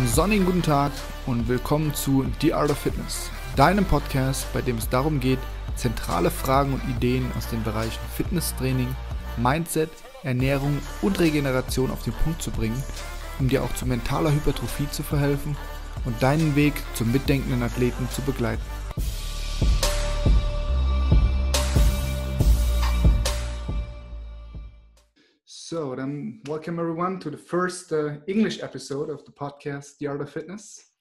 Einen sonnigen guten Tag und willkommen zu The Art of Fitness, deinem Podcast, bei dem es darum geht, zentrale Fragen und Ideen aus den Bereichen Fitnesstraining, Mindset, Ernährung und Regeneration auf den Punkt zu bringen, um dir auch zu mentaler Hypertrophie zu verhelfen und deinen Weg zum mitdenkenden Athleten zu begleiten. So then, welcome everyone to the first English episode of the podcast, The Art of Fitness.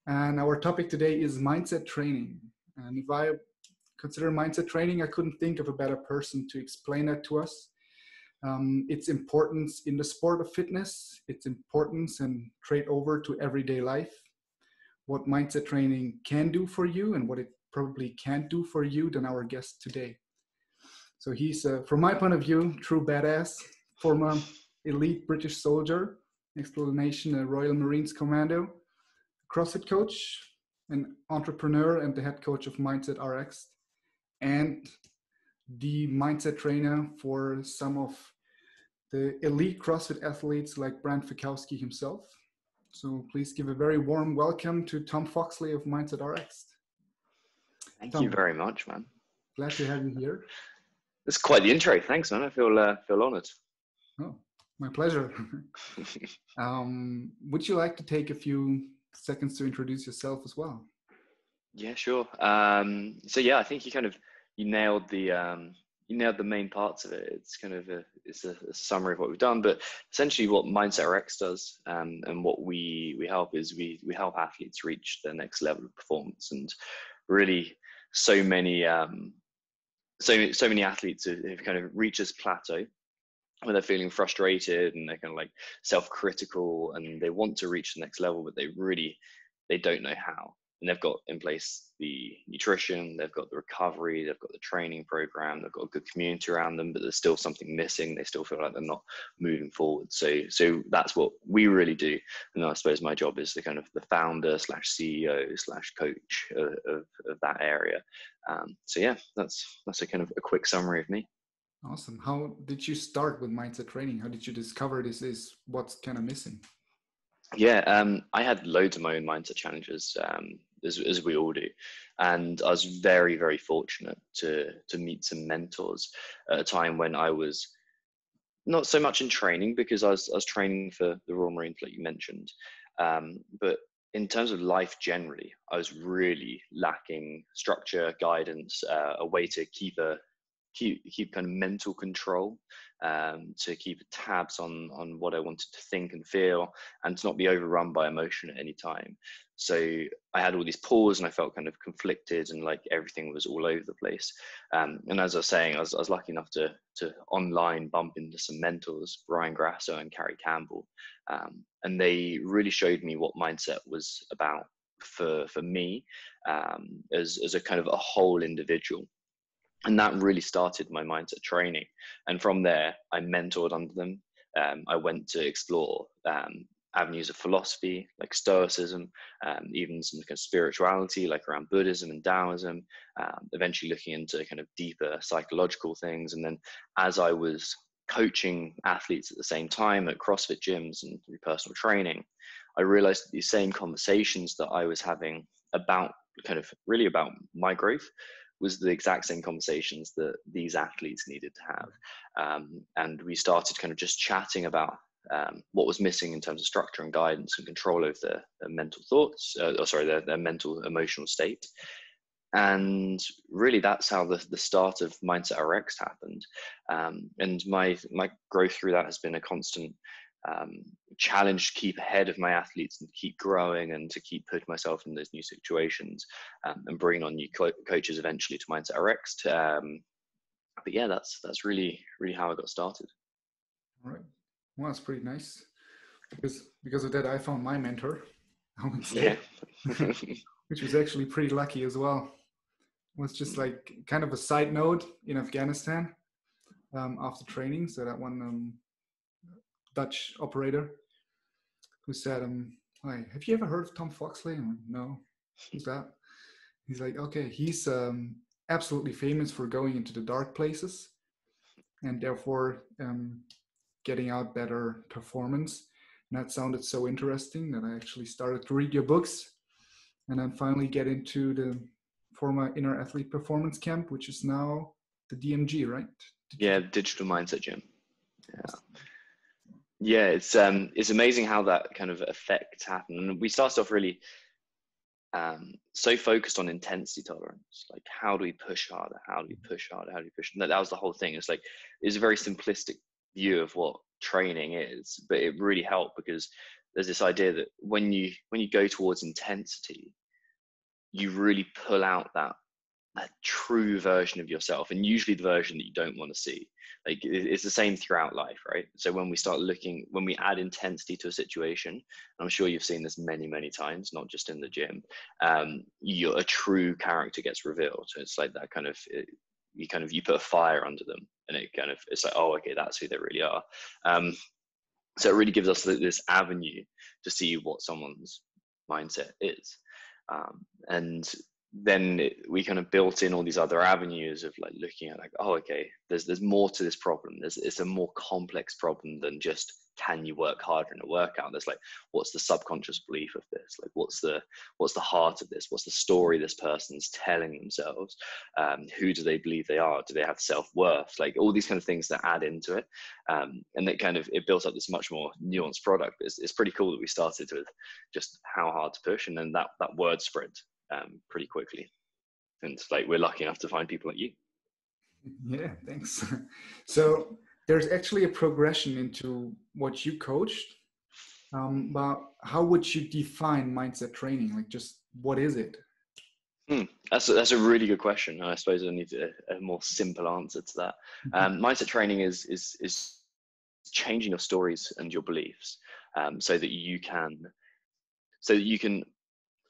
And our topic today is mindset training. And if I consider mindset training, I couldn't think of a better person to explain that to us. Its importance in the sport of fitness, its importance and trade over to everyday life, what mindset training can do for you and what it probably can't do for you than our guest today. So he's, from my point of view, true badass, former elite British soldier, explanation Royal Marines Commando, CrossFit coach, an entrepreneur and the head coach of Mindset RX, and the mindset trainer for some of the elite CrossFit athletes like Brant Fikowski himself. So please give a very warm welcome to Tom Foxley of Mindset RX. Thank you very much, man. Glad to have you here. That's quite the intro. Thanks, man. I feel honored. Oh, my pleasure. Would you like to take a few seconds to introduce yourself as well? Yeah, sure. So yeah, I think you nailed the main parts of it. It's kind of a summary of what we've done, but essentially what Mindset RX does, and what we help is we help athletes reach their next level of performance. And really, so many athletes have kind of reached this plateau where they're feeling frustrated and they're kind of like self-critical and they want to reach the next level, but they don't know how. And they've got in place the nutrition, they've got the recovery, they've got the training program, they've got a good community around them, but there's still something missing. They still feel like they're not moving forward. So that's what we really do. And I suppose my job is the founder / CEO / coach of that area. So yeah, that's a kind of a quick summary of me. Awesome. How did you start with mindset training? How did you discover this is what's kind of missing? Yeah, I had loads of my own mindset challenges, as we all do, and I was very, very fortunate to meet some mentors at a time when I was not so much in training, because I was training for the Royal Marines, like you mentioned, but in terms of life generally, I was really lacking structure, guidance, a way to keep kind of mental control, to keep tabs on what I wanted to think and feel, and to not be overrun by emotion at any time. So I had all these pause and I felt kind of conflicted and like everything was all over the place. And as I was saying, I was lucky enough to online bump into some mentors, Ryan Grasso and Carrie Campbell. And they really showed me what mindset was about for me, as a kind of a whole individual. And that really started my mindset training. And from there, I mentored under them. I went to explore avenues of philosophy, like Stoicism, even some kind of spirituality, like around Buddhism and Taoism, eventually looking into kind of deeper psychological things. And then as I was coaching athletes at the same time at CrossFit gyms and through personal training, I realized that these same conversations that I was having about my growth was the exact same conversations that these athletes needed to have. And we started kind of just chatting about what was missing in terms of structure and guidance and control over their mental thoughts, their mental emotional state. And really that's how the start of Mindset RX happened. And my growth through that has been a constant challenge to keep ahead of my athletes and keep growing and to keep putting myself in those new situations, and bringing on new coaches eventually to Mindset RX. But yeah, that's really how I got started. All right. Well, that's pretty nice. Because of that, I found my mentor, I would say, yeah. Which was actually pretty lucky as well. It was just like kind of a side note in Afghanistan after training. So that one Dutch operator who said, "Hi, have you ever heard of Tom Foxley?" I'm like, "No, who's that?" He's like, "Okay, he's absolutely famous for going into the dark places and therefore getting out better performance. And that sounded so interesting that I actually started to read your books and then finally get into the former Inner Athlete Performance Camp, which is now the DMG, right? Yeah, Digital Mindset Gym. Yeah, it's amazing how that kind of effect happened. And we started off really so focused on intensity tolerance. Like, how do we push harder? How do we push harder? How do we push? And that was the whole thing. It's like, it's a very simplistic view of what training is, but it really helped because there's this idea that when you go towards intensity, you really pull out that true version of yourself, and usually the version that you don't want to see. Like, it's the same throughout life, right? So when we add intensity to a situation, and I'm sure you've seen this many times, not just in the gym, a true character gets revealed. So it's like that kind of, you put a fire under them, and it's like, oh, okay, that's who they really are. So it really gives us this avenue to see what someone's mindset is. And then we kind of built in all these other avenues of like looking at like, oh, okay, there's more to this problem. It's a more complex problem than just, can you work harder in a workout? There's like, what's the subconscious belief of this? Like, what's the heart of this? What's the story this person's telling themselves? Who do they believe they are? Do they have self-worth? Like, all these kind of things that add into it. And it built up this much more nuanced product. It's pretty cool that we started with just how hard to push, and then that word spread pretty quickly. And like, we're lucky enough to find people like you. Yeah, thanks. So there's actually a progression into what you coached. But how would you define mindset training? Like, just what is it? That's a really good question. I suppose I need a more simple answer to that. Mindset training is changing your stories and your beliefs, so that you can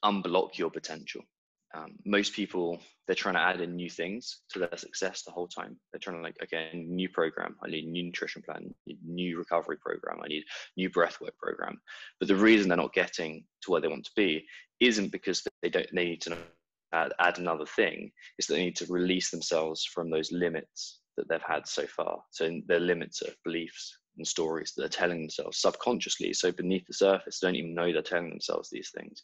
unblock your potential. Most people, they're trying to add in new things to their success the whole time. They're trying to, like, okay, new program, I need a new nutrition plan, I need a new recovery program, I need new breathwork program. But the reason they're not getting to where they want to be isn't because they need to add another thing. It's that they need to release themselves from those limits that they've had so far. So their limits of beliefs and stories that they're telling themselves subconsciously, so beneath the surface, they don't even know they're telling themselves these things.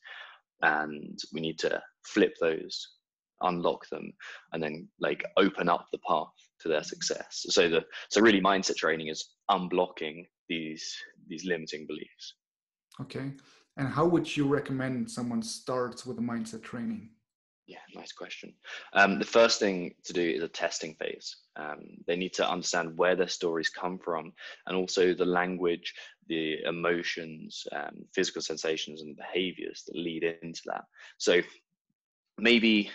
And we need to flip those, unlock them, and then like open up the path to their success. So really mindset training is unblocking these limiting beliefs. Okay. And how would you recommend someone starts with a mindset training? Yeah, nice question. The first thing to do is a testing phase. They need to understand where their stories come from, and also the language, the emotions, physical sensations, and behaviors that lead into that. So maybe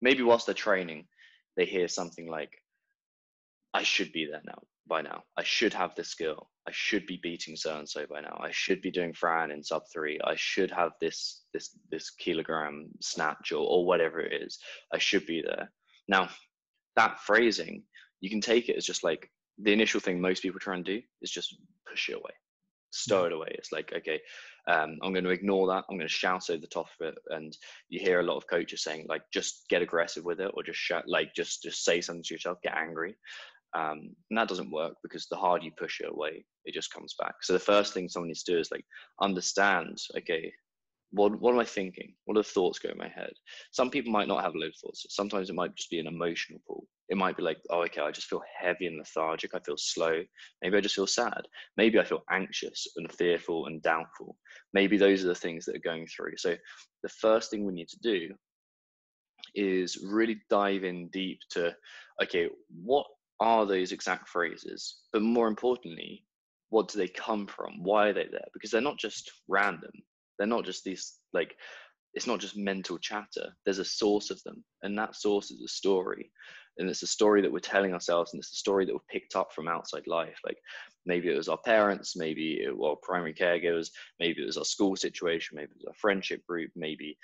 whilst they're training, they hear something like, I should be there by now. I should have this skill. I should be beating so-and-so by now. I should be doing Fran in sub 3. I should have this kilogram snatch or whatever it is. I should be there. Now, that phrasing, you can take it as just like, the initial thing most people try and do is just push it away, stow it away. It's like, okay, I'm going to ignore that. I'm going to shout over the top of it. And you hear a lot of coaches saying, like, just get aggressive with it, or just shout, like, just say something to yourself, get angry. And that doesn't work, because the harder you push it away, it just comes back. So the first thing someone needs to do is like understand, okay, what am I thinking? What are the thoughts go in my head? Some people might not have a load of thoughts. Sometimes it might just be an emotional pull. It might be like, oh, okay, I just feel heavy and lethargic. I feel slow. Maybe I just feel sad. Maybe I feel anxious and fearful and doubtful. Maybe those are the things that are going through. So the first thing we need to do is really dive in deep to, okay, what are those exact phrases? But more importantly, what do they come from? Why are they there? Because they're not just random. They're not just these, like, it's not just mental chatter. There's a source of them, and that source is a story. And it's a story that we're telling ourselves, and it's a story that we've picked up from outside life. Like, maybe it was our parents, maybe it was primary caregivers, maybe it was our school situation, maybe it was our friendship group, maybe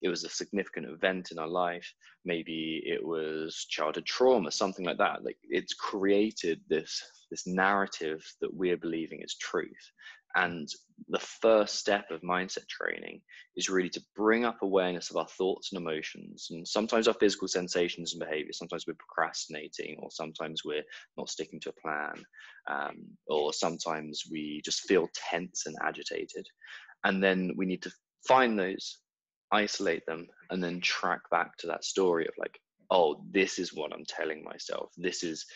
it was a significant event in our life, maybe it was childhood trauma, something like that. Like, it's created this narrative that we're believing is truth. And the first step of mindset training is really to bring up awareness of our thoughts and emotions, and sometimes our physical sensations and behaviors. Sometimes we're procrastinating, or sometimes we're not sticking to a plan, or sometimes we just feel tense and agitated. And then we need to find those, isolate them, and then track back to that story of like, oh, this is what I'm telling myself. This is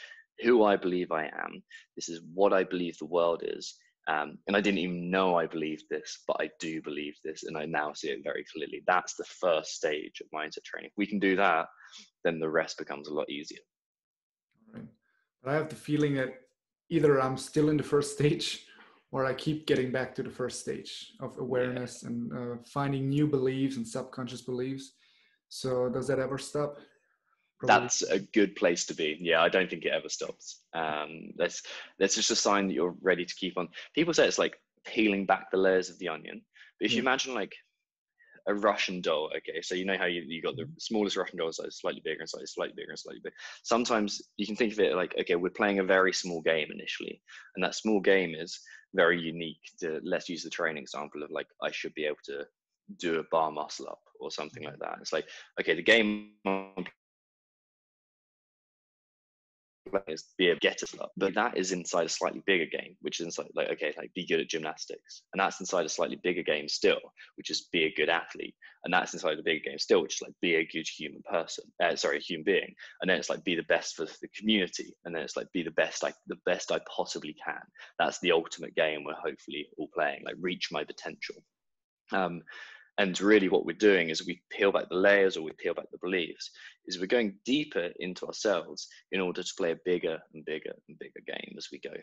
who I believe I am. This is what I believe the world is. And I didn't even know I believed this, but I do believe this, and I now see it very clearly. That's the first stage of mindset training. If we can do that, then the rest becomes a lot easier. Right. But I have the feeling that either I'm still in the first stage, or I keep getting back to the first stage of awareness and finding new beliefs and subconscious beliefs. So does that ever stop? Probably. That's a good place to be. Yeah, I don't think it ever stops. That's just a sign that you're ready to keep on. People say it's like peeling back the layers of the onion. But if you imagine like a Russian doll, okay, so you know how you got the smallest Russian doll, so it's slightly bigger and slightly bigger and slightly bigger. Sometimes you can think of it like, okay, we're playing a very small game initially, and that small game is very unique. Let's use the training example of like, I should be able to do a bar muscle up or something like that. It's like, okay, the game is be a get us up, but that is inside a slightly bigger game, which is inside like, okay, like be good at gymnastics, and that's inside a slightly bigger game still, which is be a good athlete, and that's inside a bigger game still, which is like be a good human person, a human being, and then it's like be the best for the community, and then it's like be the best I possibly can. That's the ultimate game we're hopefully all playing, like reach my potential. And really what we're doing is we peel back the layers, or we peel back the beliefs, is we're going deeper into ourselves in order to play a bigger and bigger and bigger game as we go.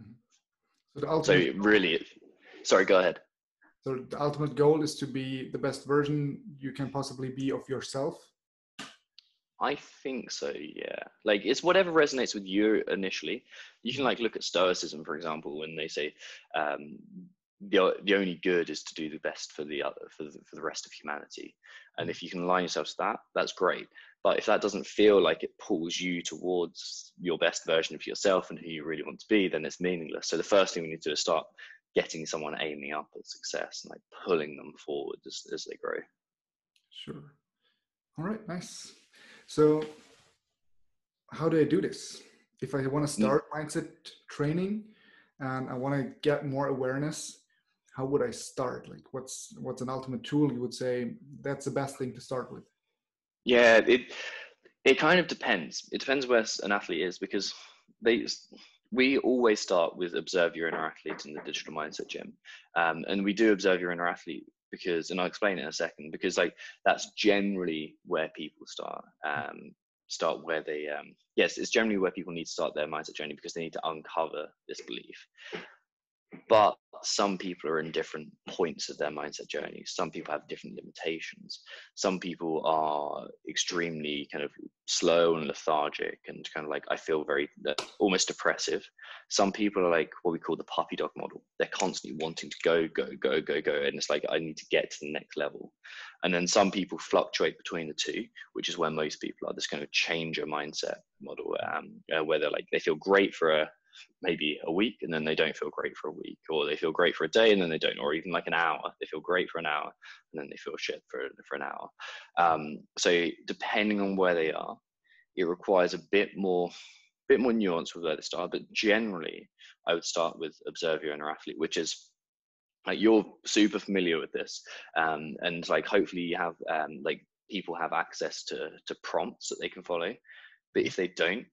Mm-hmm. Sorry, go ahead. So the ultimate goal is to be the best version you can possibly be of yourself? I think so, yeah. Like it's whatever resonates with you initially. You can like look at Stoicism, for example, when they say, the only good is to do the best for the other, for the rest of humanity. And if you can align yourself to that, that's great. But if that doesn't feel like it pulls you towards your best version of yourself and who you really want to be, then it's meaningless. So the first thing we need to do is start getting someone aiming up at success and like pulling them forward as they grow. Sure. All right, nice. So how do I do this? If I want to start mindset training and I want to get more awareness, how would I start? Like what's an ultimate tool you would say that's the best thing to start with? Yeah, it kind of depends. It depends where an athlete is, because we always start with observe your inner athlete in the Digital Mindset Gym. And we do observe your inner athlete because, and I'll explain it in a second, because like that's generally where people start. Where they yes, it's generally where people need to start their mindset journey, because they need to uncover this belief. But some people are in different points of their mindset journey. Some people have different limitations. Some people are extremely kind of slow and lethargic and kind of like, I feel very almost depressive. Some people are like what we call the puppy dog model. They're constantly wanting to go. And it's like, I need to get to the next level. And then some people fluctuate between the two, which is where most people are. This kind of changer mindset model, where they're like, they feel great for maybe a week and then they don't feel great for a week, or they feel great for a day and then they don't, or even like an hour, they feel great for an hour and then they feel shit for an hour. So depending on where they are, it requires a bit more nuance with where they start. But generally I would start with observe your inner athlete, which is like, you're super familiar with this, and like hopefully you have like people have access to prompts that they can follow. But if they don't,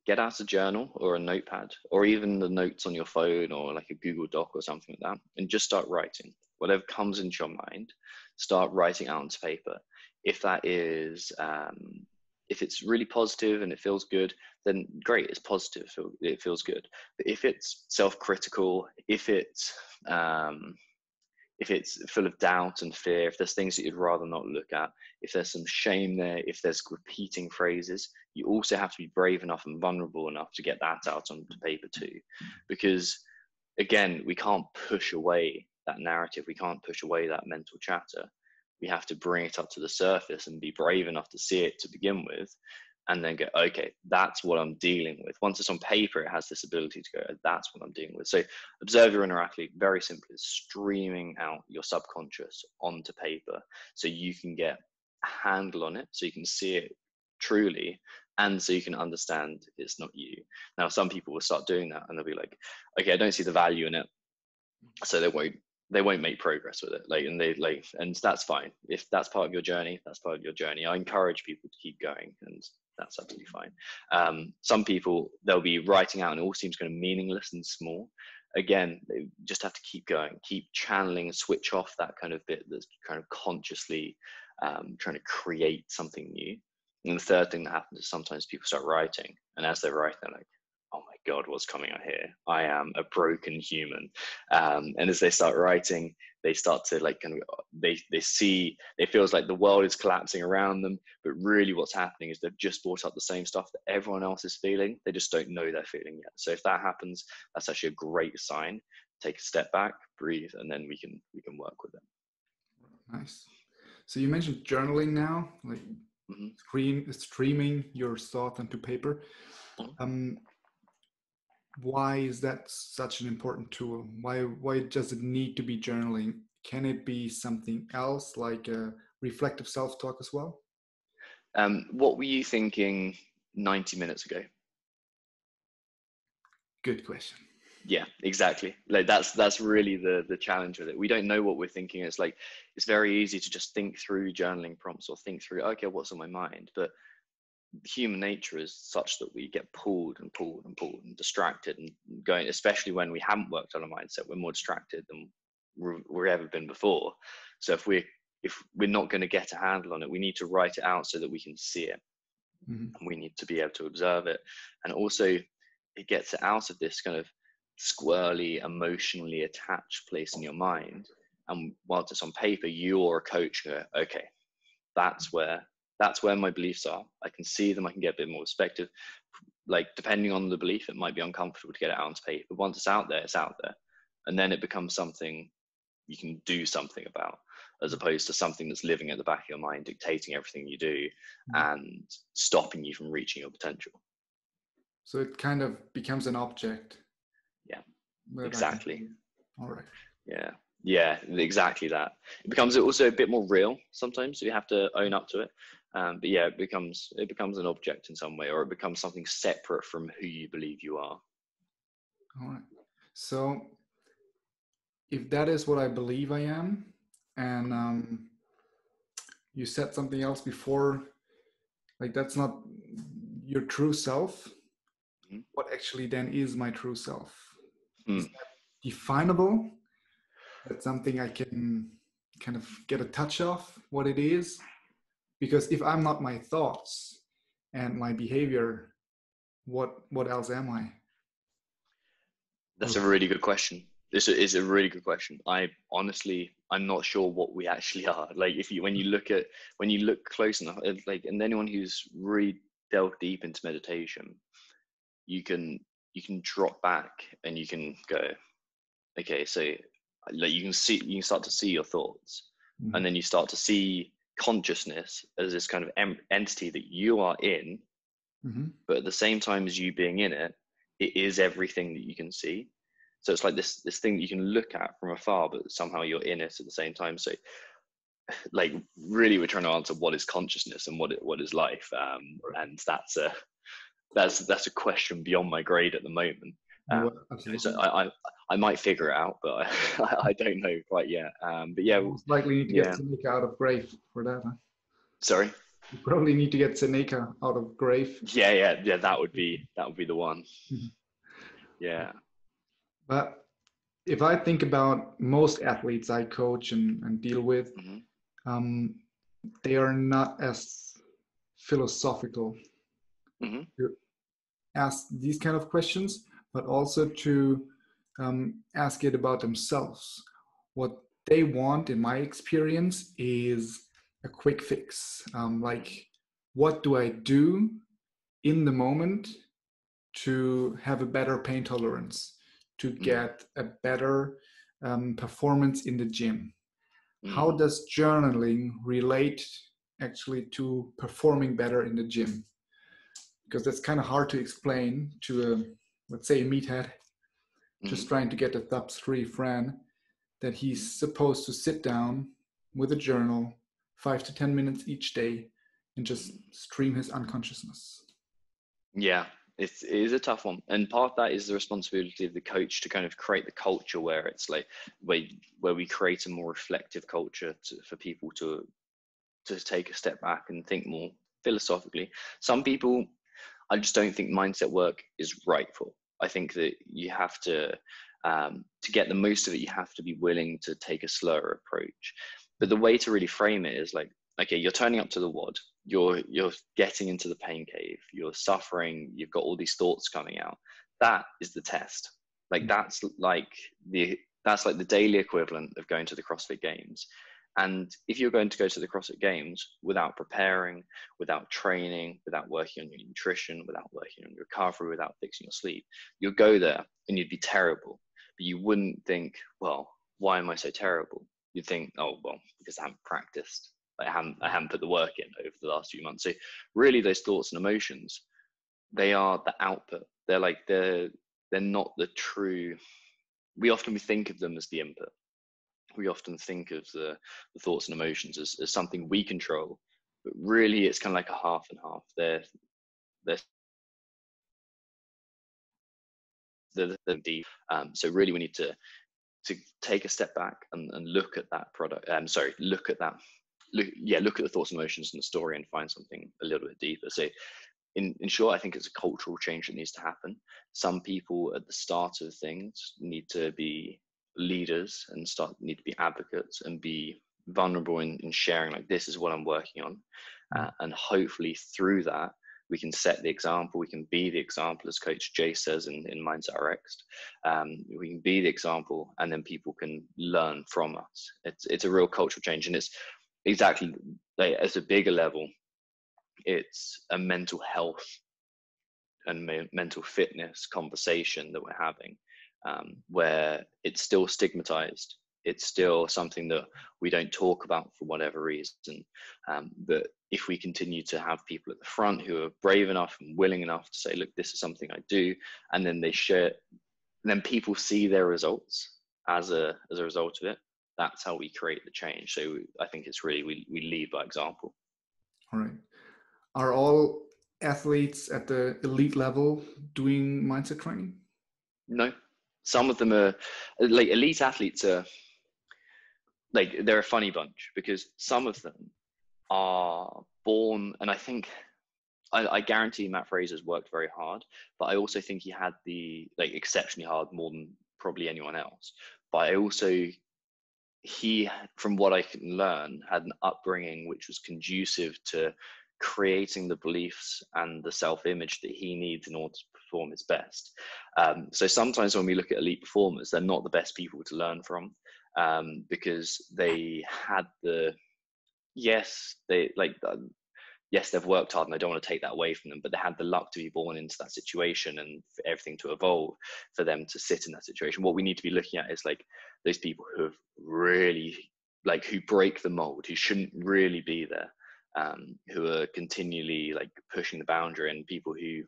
get out a journal or a notepad, or even the notes on your phone or like a Google Doc or something like that, and just start writing whatever comes into your mind. Start writing out onto paper. If that is if it's really positive and it feels good, then great, it's positive, it feels good. But if it's self-critical, if it's full of doubt and fear, if there's things that you'd rather not look at, if there's some shame there, if there's repeating phrases, you also have to be brave enough and vulnerable enough to get that out onto paper too. Because again, we can't push away that narrative. We can't push away that mental chatter. We have to bring it up to the surface and be brave enough to see it to begin with. and then go, okay, that's what I'm dealing with. Once it's on paper, it has this ability to go, that's what I'm dealing with. So observe your inner athlete, very simply, streaming out your subconscious onto paper so you can get a handle on it, so you can see it truly, and so you can understand it's not you. Now, some people will start doing that and they'll be like, okay, I don't see the value in it, so they won't make progress with it, and that's fine. If that's part of your journey, that's part of your journey. I encourage people to keep going, and that's absolutely fine. Some people, they'll be writing out and it all seems kind of meaningless and small. Again, they just have to keep going, keep channeling and switch off that kind of bit that's kind of consciously trying to create something new. And the third thing that happens is sometimes people start writing, and as they write, they're like, oh my God, what's coming out here? I am a broken human. And as they start writing, they start to they see, it feels like the world is collapsing around them, but really what's happening is they've just brought up the same stuff that everyone else is feeling. They just don't know they're feeling yet. So if that happens, that's actually a great sign. Take a step back, breathe, and then we can work with it. Nice. So you mentioned journaling now, like streaming your thoughts onto paper. Why is that such an important tool? Why does it need to be journaling? Can it be something else, like a reflective self-talk as well? What were you thinking 90 minutes ago? Good question. Yeah, exactly. Like that's really the challenge with it. We don't know what we're thinking. It's like, it's very easy to just think through journaling prompts or think through, okay, what's on my mind? But human nature is such that we get pulled and distracted and going, especially when we haven't worked on a mindset, we're more distracted than we've ever been before. So if we're not going to get a handle on it, we need to write it out so that we can see it. And we need to be able to observe it. And also it gets it out of this kind of squirrely, emotionally attached place in your mind. And while it's on paper, you or a coach go, okay, that's where my beliefs are. I can see them. I can get a bit more perspective. Like, depending on the belief, it might be uncomfortable to get it out onto paper. But once it's out there, it's out there. And then it becomes something you can do something about, as opposed to something that's living at the back of your mind, dictating everything you do and stopping you from reaching your potential. So it kind of becomes an object. Yeah, exactly. All right. Yeah, exactly that. It becomes also a bit more real sometimes, so you have to own up to it. But yeah, it becomes an object in some way, or it becomes something separate from who you believe you are. All right. So if that is what I believe I am, and you said something else before, like that's not your true self, what actually then is my true self? Is that definable? That's something I can kind of get a touch of what it is? Because if I'm not my thoughts and my behavior, what else am I? That's a really good question. This is a really good question. I'm not sure what we actually are. Like, when you look close enough, like, and anyone who's really delved deep into meditation, you can drop back and you can go, okay, so like you can start to see your thoughts, and then you start to see consciousness as this kind of entity that you are in, but at the same time as you being in it, it is everything that you can see. So it's like this thing that you can look at from afar, but somehow you're in it at the same time. So like, really, we're trying to answer what is consciousness and what is life, and that's a question beyond my grade at the moment. So I might figure it out, but I don't know quite yet. But yeah, most likely need to get Seneca out of grave for that. Huh? Sorry. You probably need to get Seneca out of grave. Yeah. That would be the one. Yeah. But if I think about most athletes I coach and deal with, they are not as philosophical to ask these kind of questions, but also to ask it about themselves. What they want, in my experience, is a quick fix. Like, what do I do in the moment to have a better pain tolerance, to get a better performance in the gym? How does journaling relate actually to performing better in the gym? because that's kind of hard to explain to a, let's say, a meathead just trying to get the THUPS 3 Fran, that he's supposed to sit down with a journal 5 to 10 minutes each day and just stream his unconsciousness. Yeah, it is a tough one, and part of that is the responsibility of the coach to kind of create the culture where it's like where we create a more reflective culture for people to take a step back and think more philosophically. Some people, I just don't think mindset work is right for. I think that you have to get the most of it, you have to be willing to take a slower approach. But the way to really frame it is like, okay, you're turning up to the WOD, you're getting into the pain cave, you're suffering, you've got all these thoughts coming out. That is the test. Like that's like the daily equivalent of going to the CrossFit Games. And if you're going to go to the CrossFit Games without preparing, without training, without working on your nutrition, without working on your recovery, without fixing your sleep, you'll go there and you'd be terrible. But you wouldn't think, well, why am I so terrible? You'd think, oh, well, because I haven't practiced. I haven't put the work in over the last few months. So really those thoughts and emotions, they are the output. They're not the true, we often think of them as the input. We often think of the thoughts and emotions as something we control, but really it's kind of like a half and half. They're deep. So really we need to take a step back and look at that product. Look at the thoughts and emotions in the story and find something a little bit deeper. So in short, I think it's a cultural change that needs to happen. Some people at the start of things need to be leaders and need to be advocates and be vulnerable in sharing, like, this is what I'm working on. And hopefully through that, we can set the example. We can be the example, as Coach Jay says in Mindset RX. We can be the example, and then people can learn from us. It's a real cultural change, and it's exactly like, at a bigger level, it's a mental health and mental fitness conversation that we're having, where it's still stigmatized. It's still something that we don't talk about for whatever reason. But if we continue to have people at the front who are brave enough and willing enough to say, look, this is something I do, and then they share it, and then people see their results as a result of it, that's how we create the change. So I think it's really, we lead by example. All right. Are all athletes at the elite level doing mindset training? No. Some of them are, like, elite athletes are, like, they're a funny bunch, because some of them are born, and I think, I guarantee Matt Fraser's worked very hard, but I also think he had exceptionally hard, more than probably anyone else. But he, from what I can learn, had an upbringing which was conducive to creating the beliefs and the self-image that he needs in order to perform his best. So sometimes when we look at elite performers, they're not the best people to learn from, because they had yes, they've worked hard, and I don't want to take that away from them, but they had the luck to be born into that situation and for everything to evolve for them to sit in that situation. What we need to be looking at is like those people who have really, like, who break the mold, who shouldn't really be there, who are continually like pushing the boundary, and people who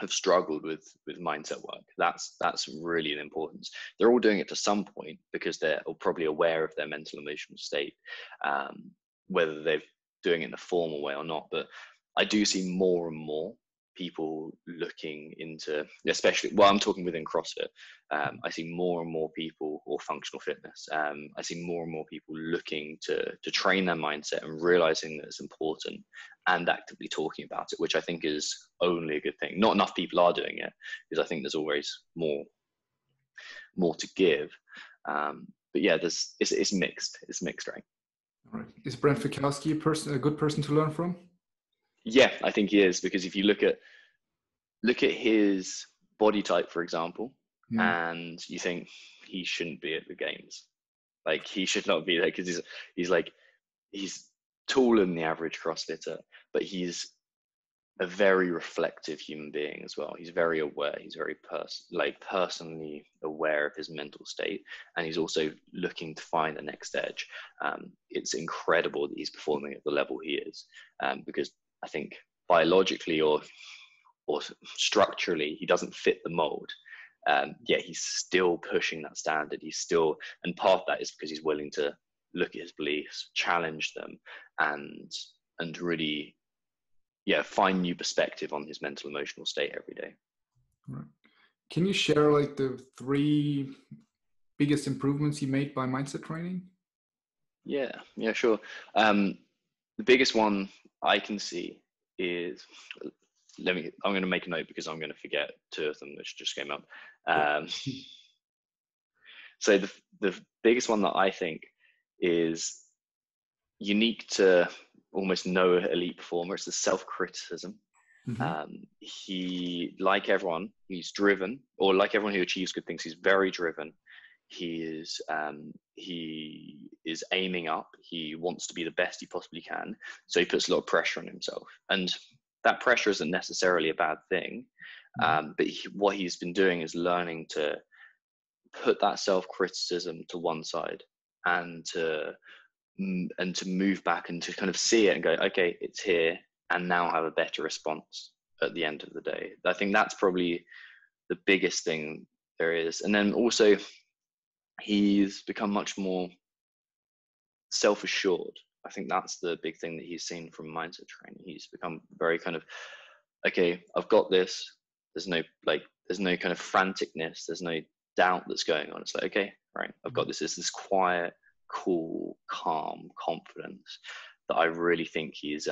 have struggled with mindset work. That's really an importance. They're all doing it to some point because they're probably aware of their mental emotional state, whether they're doing it in a formal way or not. But I do see more and more people looking into, especially, well, I'm talking within CrossFit, I see more and more people, or functional fitness, I see more and more people looking to train their mindset and realizing that it's important and actively talking about it, which I think is only a good thing. Not enough people are doing it, because I think there's always more to give. But yeah, it's mixed. It's mixed, right? All right. Is Brent Fikowski a good person to learn from? Yeah, I think he is, because if you look at his body type, for example, and you think he shouldn't be at the games, like, he should not be there, because he's taller than the average CrossFitter, but he's a very reflective human being as well. He's very aware. He's very personally aware of his mental state, and he's also looking to find the next edge. It's incredible that he's performing at the level he is, because I think biologically, or or structurally he doesn't fit the mold, yet he's still pushing that standard. He's still, and part of that is because he's willing to look at his beliefs, challenge them, and really, find new perspective on his mental emotional state every day. Right. Can you share like the 3 biggest improvements you made by mindset training? Yeah, sure. The biggest one I can see is, I'm going to make a note because I'm going to forget 2 of them which just came up. So the biggest one that I think is unique to almost no elite performer is the self-criticism. He, like everyone, he's driven, or like everyone who achieves good things, he's very driven. He is aiming up. He wants to be the best he possibly can. So he puts a lot of pressure on himself, and that pressure isn't necessarily a bad thing. But what he's been doing is learning to put that self-criticism to one side, and to move back and to kind of see it and go, okay, it's here, and now have a better response at the end of the day. I think that's probably the biggest thing there is. And then also, he's become much more self-assured. I think that's the big thing that he's seen from mindset training. He's become very kind of, okay, I've got this. There's no kind of franticness. There's no doubt that's going on. It's like, okay, right, I've got this. It's this quiet, cool, calm confidence that I really think he's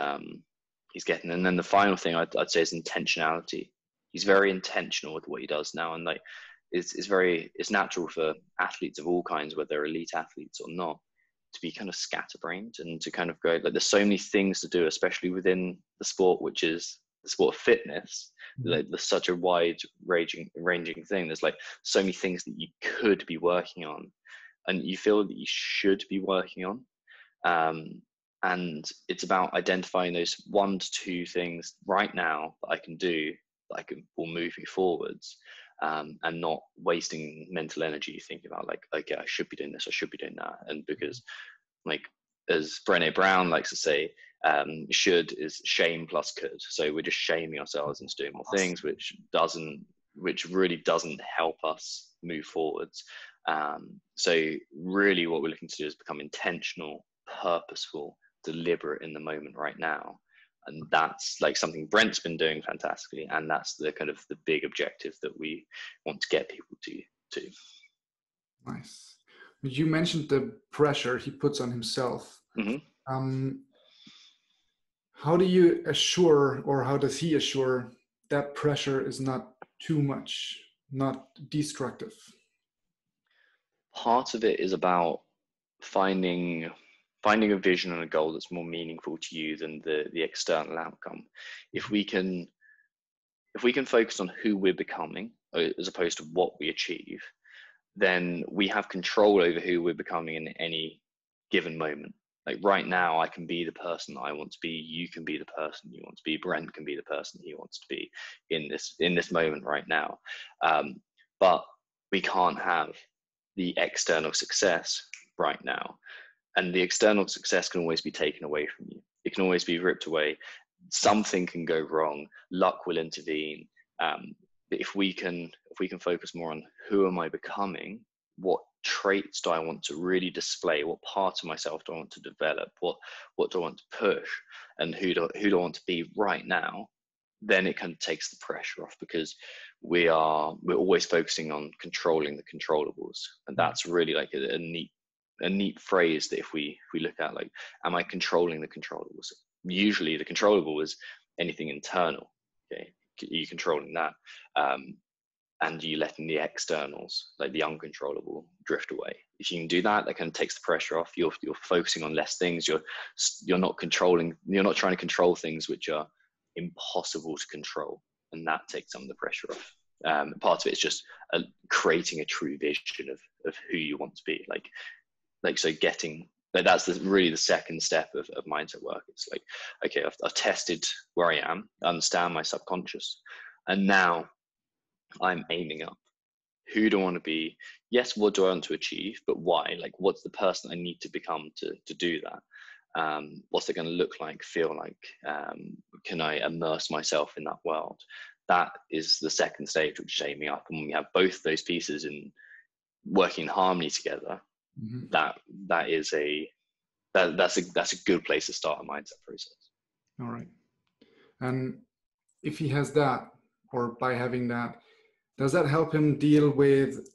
getting. And then the final thing I'd say is intentionality. He's very intentional with what he does now, and like it's natural for athletes of all kinds, whether they're elite athletes or not, to be kind of scatterbrained and to kind of go, like, there's so many things to do, especially within the sport, which is the sport of fitness. Like, there's such a wide ranging thing. There's like so many things that you could be working on, and you feel that you should be working on. And it's about identifying those 1 to 2 things right now that I can do, that will move me forwards, and not wasting mental energy thinking about, like, okay, I should be doing this, I should be doing that. And because, like, as Brené Brown likes to say, should is shame plus could. So we're just shaming ourselves into doing more things, which really doesn't help us move forwards. So really what we're looking to do is become intentional, purposeful, deliberate in the moment right now. And that's like something Brent's been doing fantastically, and that's the kind of the big objective that we want to get people to. Nice. You mentioned the pressure he puts on himself. How do you assure, or how does he assure, that pressure is not too much, not destructive? Part of it is about finding a vision and a goal that's more meaningful to you than the external outcome. If we can focus on who we're becoming as opposed to what we achieve, then we have control over who we're becoming in any given moment. Like right now, I can be the person I want to be. You can be the person you want to be. Brent can be the person he wants to be in this moment right now. But we can't have the external success right now. And the external success can always be taken away from you. It can always be ripped away. Something can go wrong. Luck will intervene. But if we can focus more on who am I becoming, what traits do I want to really display, what part of myself do I want to develop, what do I want to push, and who do I want to be right now, then it kind of takes the pressure off, because we're always focusing on controlling the controllables. And that's really like a neat phrase that if we look at, like, am I controlling the controllables? Usually the controllable is anything internal. Okay, you're controlling that, and you letting the externals, like the uncontrollable, drift away. If you can do that, that kind of takes the pressure off. You're focusing on less things. You're not trying to control things which are impossible to control, and that takes some of the pressure off. Part of it is just creating a true vision of who you want to be. Like so getting, like, that's really the second step of mindset work. It's like, okay, I've tested where I am, I understand my subconscious, and now I'm aiming up. Who do I want to be? Yes, what do I want to achieve? But why? Like, what's the person I need to become to do that? What's it going to look like, feel like? Can I immerse myself in that world? that is the second stage, which is aiming up. And when we have both those pieces in working in harmony together, Mm-hmm. that's a good place to start a mindset process. All right. And if he has that, or by having that, does that help him deal with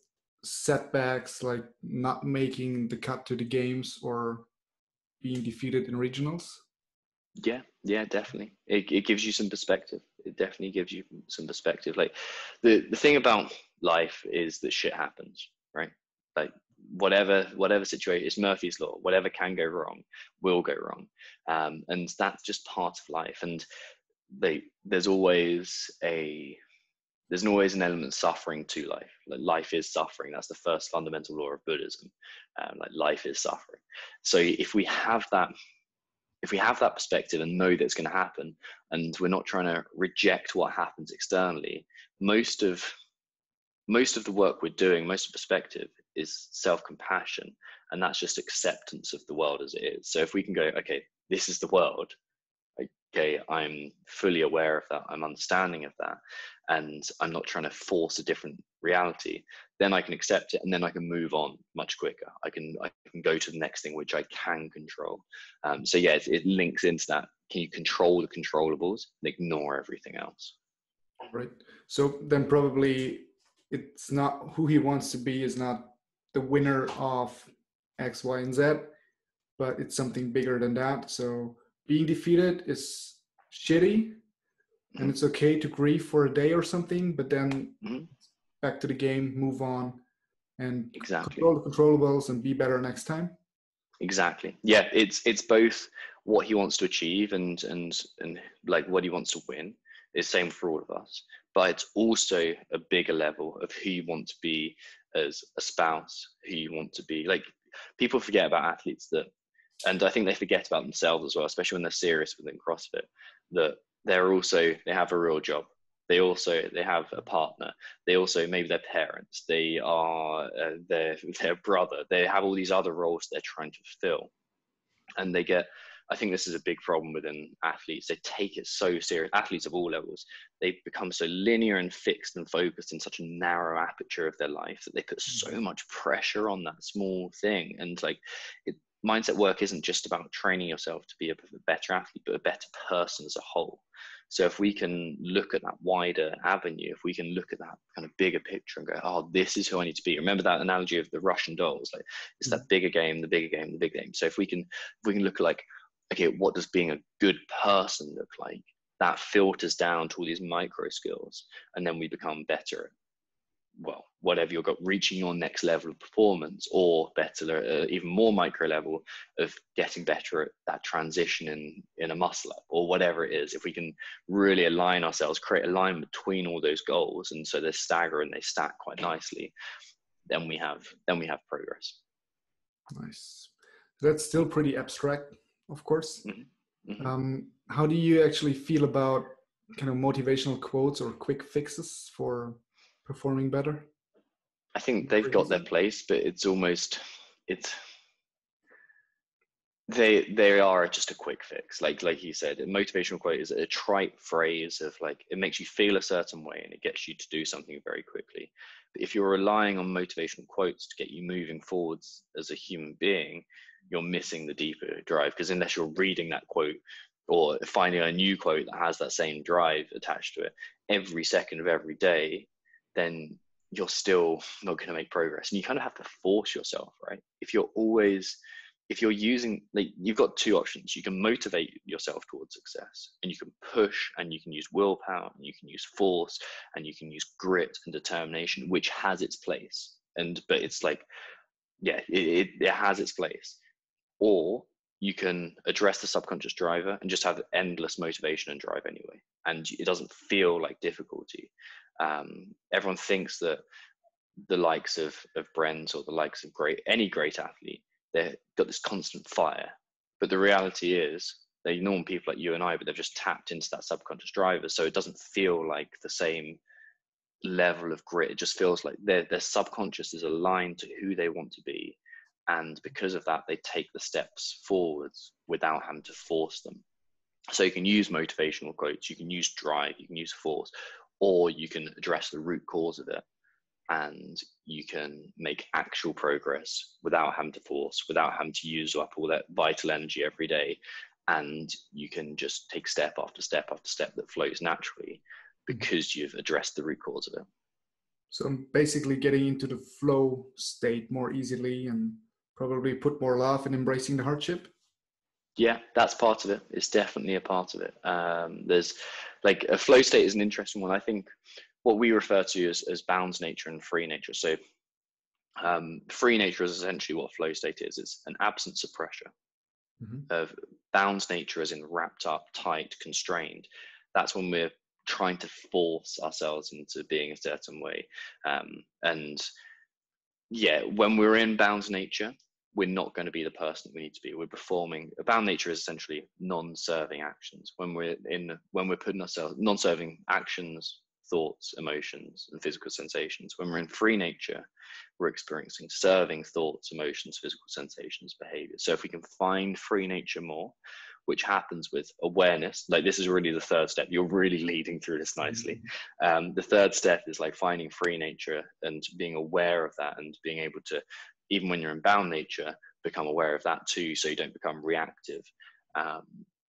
setbacks like not making the cut to the games or being defeated in regionals? Yeah, definitely. It gives you some perspective. It definitely gives you some perspective. Like the thing about life is that shit happens, right? Like whatever situation, it's Murphy's law. Whatever can go wrong will go wrong, and that's just part of life. And there's always an element of suffering to life. Like life is suffering. That's the first fundamental law of Buddhism. Like life is suffering. So if we have that perspective and know that it's going to happen, and we're not trying to reject what happens externally, most of the work we're doing, most of perspective is self-compassion, and that's just acceptance of the world as it is. So if we can go, okay, this is the world, okay, I'm fully aware of that, I'm understanding of that, and I'm not trying to force a different reality, then I can accept it, and then I can move on much quicker. I can go to the next thing which I can control. So yeah, it links into that. Can you control the controllables and ignore everything else? Right. So then probably it's not who he wants to be, is not the winner of X, Y, and Z, but it's something bigger than that. So being defeated is shitty, and it's okay to grieve for a day or something, but then back to the game, move on, and control the controllables and be better next time. Exactly. Yeah, it's both what he wants to achieve and like what he wants to win. Is same for all of us, but it's also a bigger level of who you want to be as a spouse, who you want to be. Like people forget about athletes that, and I think they forget about themselves as well, especially when they're serious within CrossFit, that they have a real job. They have a partner. They also, maybe their parents, they are their brother. They have all these other roles they're trying to fulfill, and I think this is a big problem within athletes. They take it so serious. Athletes of all levels, they become so linear and fixed and focused in such a narrow aperture of their life that they put so much pressure on that small thing. And like, mindset work isn't just about training yourself to be a better athlete, but a better person as a whole. So if we can look at that wider avenue, if we can look at that kind of bigger picture and go, oh, this is who I need to be. Remember that analogy of the Russian dolls? Like it's that bigger game, the bigger game, the bigger game. So if we can look at like, okay, what does being a good person look like? That filters down to all these micro skills, and then we become better. Well, whatever you've got, reaching your next level of performance, or better, even more micro level of getting better at that transition in a muscle up, or whatever it is. If we can really align ourselves, create a line between all those goals, and so they stagger and they stack quite nicely, then we have progress. Nice. That's still pretty abstract, of course. How do you actually feel about kind of motivational quotes or quick fixes for performing better? I think they've got their place, but they are just a quick fix. Like you said, a motivational quote is a trite phrase of like, it makes you feel a certain way and it gets you to do something very quickly. But if you're relying on motivational quotes to get you moving forwards as a human being, you're missing the deeper drive, because unless you're reading that quote or finding a new quote that has that same drive attached to it every second of every day, then you're still not going to make progress. And you kind of have to force yourself, right? If you're using, like, you've got two options. You can motivate yourself towards success, and you can push, and you can use willpower, and you can use force, and you can use grit and determination, which has its place. But it's like, yeah, it has its place. Or you can address the subconscious driver and just have endless motivation and drive anyway, and it doesn't feel like difficulty. Everyone thinks that the likes of Brent or the likes of any great athlete, they've got this constant fire, but the reality is they're normal people like you and I, but they've just tapped into that subconscious driver, so it doesn't feel like the same level of grit. It just feels like their subconscious is aligned to who they want to be, and because of that, they take the steps forwards without having to force them. So you can use motivational quotes, you can use drive, you can use force, or you can address the root cause of it, and you can make actual progress without having to force, without having to use up all that vital energy every day. And you can just take step after step after step that flows naturally because you've addressed the root cause of it. So I'm basically getting into the flow state more easily and probably put more love in embracing the hardship. Yeah, that's part of it. It's definitely a part of it. There's like a flow state is an interesting one. I think what we refer to as bound nature and free nature. So free nature is essentially what flow state is. It's an absence of pressure. Of bound nature as in wrapped up, tight, constrained. That's when we're trying to force ourselves into being a certain way. And yeah, when we're in bound nature, we're not going to be the person we need to be. We're performing. Bound nature is essentially non-serving actions. When we're putting ourselves non-serving actions, thoughts, emotions, and physical sensations. When we're in free nature, we're experiencing serving thoughts, emotions, physical sensations, behaviors. So if we can find free nature more, which happens with awareness, like this is really the third step. You're really leading through this nicely. The third step is like finding free nature and being aware of that, and being able to, even when you're in bound nature, become aware of that too, so you don't become reactive.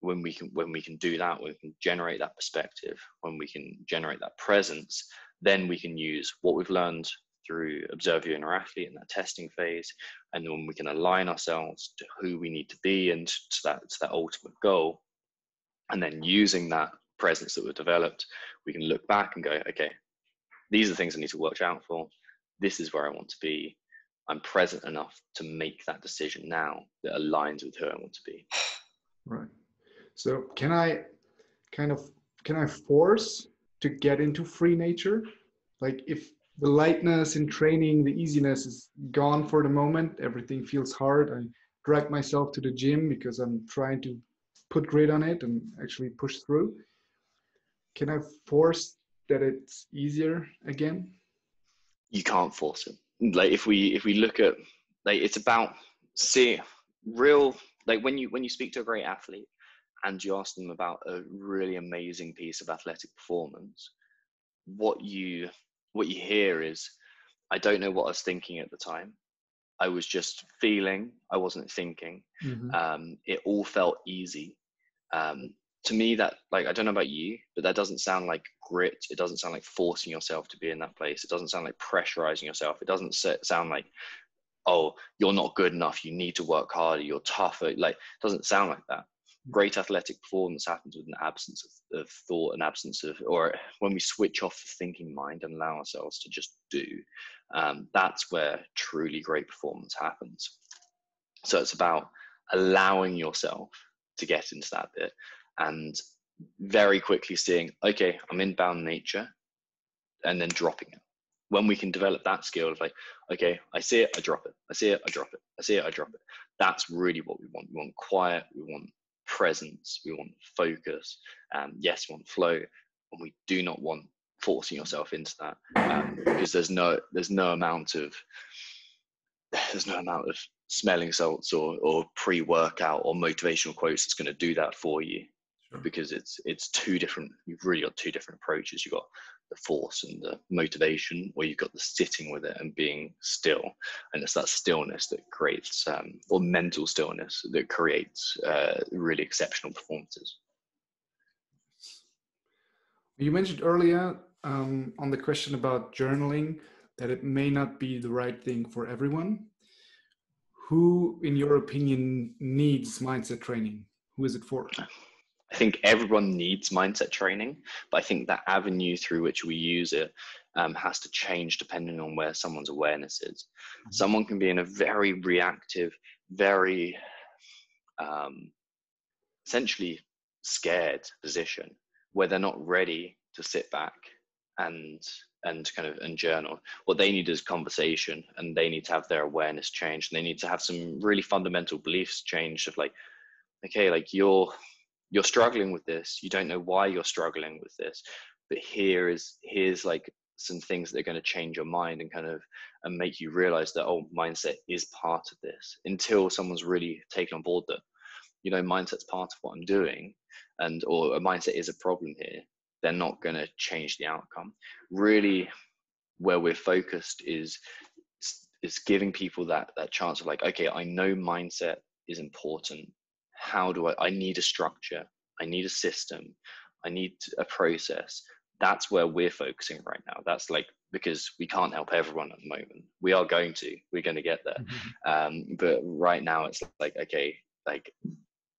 When we can do that, when we can generate that perspective, when we can generate that presence, then we can use what we've learned through Observe Your Inner Athlete in that testing phase, and then when we can align ourselves to who we need to be and to that ultimate goal, and then using that presence that we've developed, we can look back and go, okay, these are the things I need to watch out for. This is where I want to be. I'm present enough to make that decision now that aligns with who I want to be. Right. So can I force to get into free nature? Like if the lightness in training, the easiness is gone for the moment, everything feels hard. I drag myself to the gym because I'm trying to put grit on it and actually push through. Can I force that it's easier again? You can't force it. Like if we look at, like, it's about seeing real, like when you speak to a great athlete and you ask them about a really amazing piece of athletic performance, what you hear is, I don't know what I was thinking at the time. I was just feeling, I wasn't thinking. It all felt easy. To me, that, like, I don't know about you, but that doesn't sound like grit. It doesn't sound like forcing yourself to be in that place. It doesn't sound like pressurizing yourself. It doesn't sound like, oh, you're not good enough, you need to work harder, you're tougher. Like, it doesn't sound like that. Great athletic performance happens with an absence of thought, an absence of, or when we switch off the thinking mind and allow ourselves to just do. That's where truly great performance happens. So it's about allowing yourself to get into that bit and very quickly seeing, okay, I'm in bound nature, and then dropping it. When we can develop that skill of like, okay, I see it, I drop it. I see it, I drop it. I see it, I drop it. That's really what we want. We want quiet, we want presence, we want focus, yes, we want flow, and we do not want forcing yourself into that, because there's no amount of smelling salts or pre-workout or motivational quotes that's going to do that for you. Sure. Because it's two different, you've really got two different approaches. You've got the force and the motivation, or you've got the sitting with it and being still, and it's that stillness that creates or mental stillness that creates really exceptional performances. You mentioned earlier on the question about journaling that it may not be the right thing for everyone. Who, in your opinion, needs mindset training? Who is it for? I think everyone needs mindset training, but I think that avenue through which we use it has to change depending on where someone's awareness is. Someone can be in a very reactive, very essentially scared position where they're not ready to sit back and journal. What they need is conversation, and they need to have their awareness changed, and they need to have some really fundamental beliefs changed of like, okay, like you're struggling with this, you don't know why you're struggling with this, but here's like some things that are going to change your mind and make you realize that, oh, mindset is part of this, until someone's really taken on board that, you know, mindset's part of what I'm doing, or a mindset is a problem here. they're not going to change the outcome. Really, where we're focused is giving people that chance of like, okay, I know mindset is important. How do I need a structure, I need a system, I need a process. That's where we're focusing right now. That's like, because we can't help everyone at the moment. We're going to get there. But right now it's like, okay, like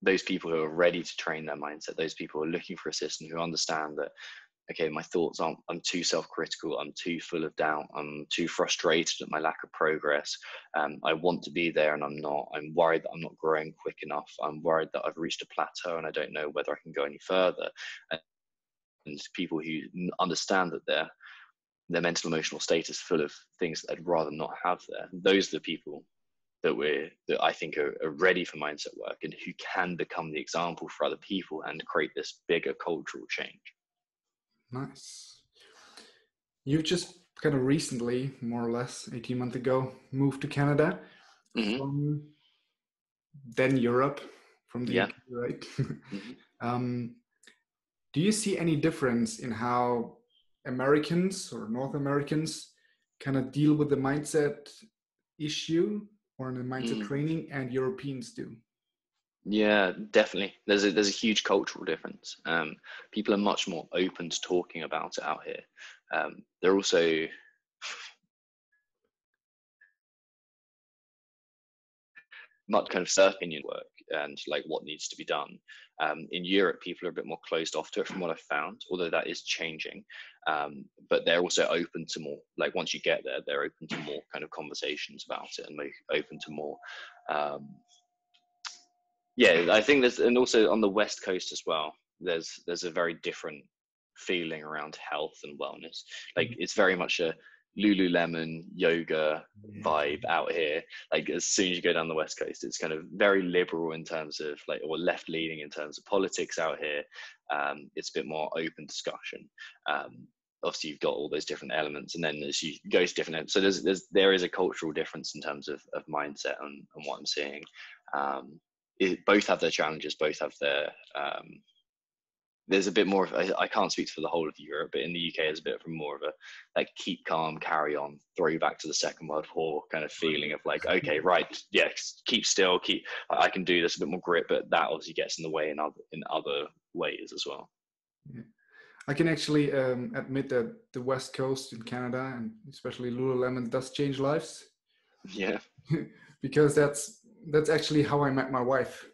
those people who are ready to train their mindset, those people who are looking for a system, who understand that, okay, my thoughts aren't, I'm too self-critical, I'm too full of doubt, I'm too frustrated at my lack of progress, I want to be there and I'm not, I'm worried that I'm not growing quick enough, I'm worried that I've reached a plateau and I don't know whether I can go any further. And people who understand that their mental emotional state is full of things that I'd rather not have there, those are the people that I think are ready for mindset work, and who can become the example for other people and create this bigger cultural change. Nice. You've just kind of recently, more or less 18 months ago, moved to Canada from then Europe, from the UK, right? Do you see any difference in how Americans or North Americans kind of deal with the mindset issue or the mindset training, and Europeans do? Yeah, definitely. There's a huge cultural difference. People are much more open to talking about it out here. They're also much kind of opinion work and like what needs to be done. In Europe, people are a bit more closed off to it, from what I've found, although that is changing. But they're also open to more, like once you get there, they're open to more kind of conversations about it, and open to more. Yeah, I think there's, and also on the West Coast as well, there's a very different feeling around health and wellness. Like it's very much a Lululemon yoga vibe out here. Like as soon as you go down the West Coast, it's kind of very liberal in terms of like, or left leaning in terms of politics out here. It's a bit more open discussion. Obviously you've got all those different elements, and then as you go to different, so there is a cultural difference in terms of mindset and what I'm seeing. Both have their challenges, both have their there's a bit more of, I can't speak for the whole of Europe, but in the UK there's a bit of more of a like keep calm, carry on, throwback to the Second World War kind of feeling of like, okay, right, yeah, keep still, I can do this, a bit more grit, but that obviously gets in the way in other ways as well. Yeah. I can actually admit that the West Coast in Canada, and especially Lululemon, does change lives. Yeah. Because that's actually how I met my wife,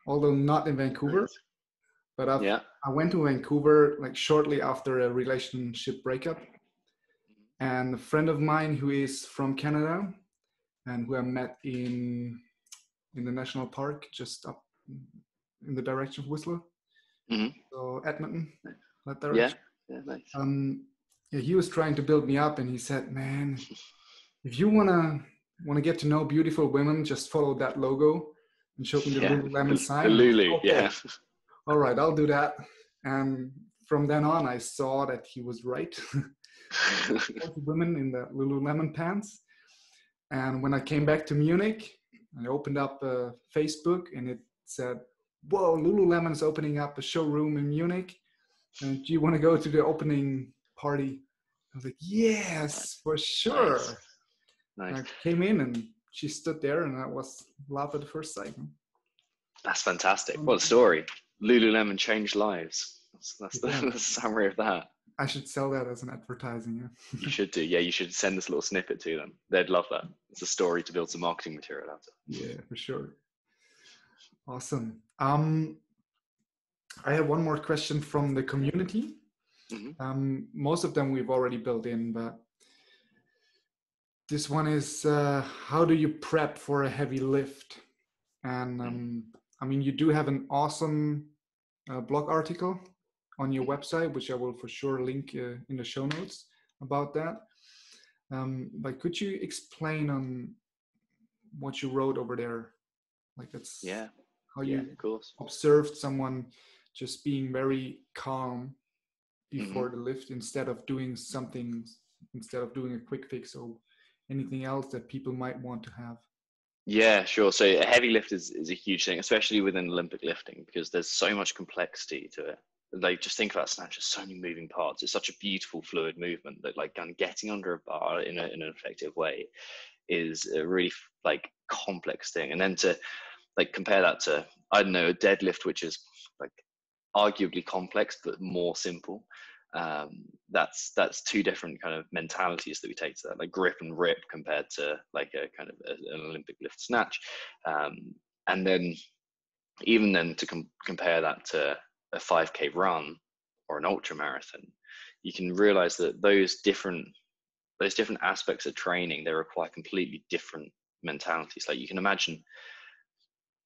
although not in Vancouver. Nice. But I went to Vancouver like shortly after a relationship breakup, and a friend of mine who is from Canada and who I met in the national park just up in the direction of Whistler, so Edmonton, that direction. Yeah, nice. Yeah, he was trying to build me up, and he said, "Man, if you wanna get to know beautiful women, just follow that logo," and showed me the Lululemon sign. The Lulu, okay. Yeah. All right, I'll do that. And from then on, I saw that he was right. Women in the Lululemon pants. And when I came back to Munich, I opened up Facebook, and it said, "Whoa, Lululemon's opening up a showroom in Munich. And do you want to go to the opening party?" I was like, "Yes, for sure." Nice. I came in, and she stood there, and that was love at the first sight. That's fantastic. What a story. Lululemon changed lives. That's the summary of that. I should sell that as an advertising. Yeah. You should do. Yeah, you should send this little snippet to them. They'd love that. It's a story to build some marketing material out of. Yeah, for sure. Awesome. I have one more question from the community. Most of them we've already built in, but this one is, how do you prep for a heavy lift? And I mean, you do have an awesome blog article on your website, which I will for sure link in the show notes about that. But could you explain on what you wrote over there? Like that's how you of course. Observed someone just being very calm before the lift instead of doing a quick fix or anything else that people might want to have. Yeah, sure. So a heavy lift is a huge thing, especially within Olympic lifting, because there's so much complexity to it. like, just think about snatch. There's so many moving parts. It's such a beautiful fluid movement that, like, kind of getting under a bar in an effective way is a really like complex thing. And then to like compare that to, I don't know, a deadlift, which is like arguably complex but more simple. That's two different kind of mentalities that we take to that, like grip and rip compared to like a kind of an Olympic lift snatch. And then even then to compare that to a 5K run or an ultra marathon, you can realize that those different aspects of training, they require completely different mentalities. Like, you can imagine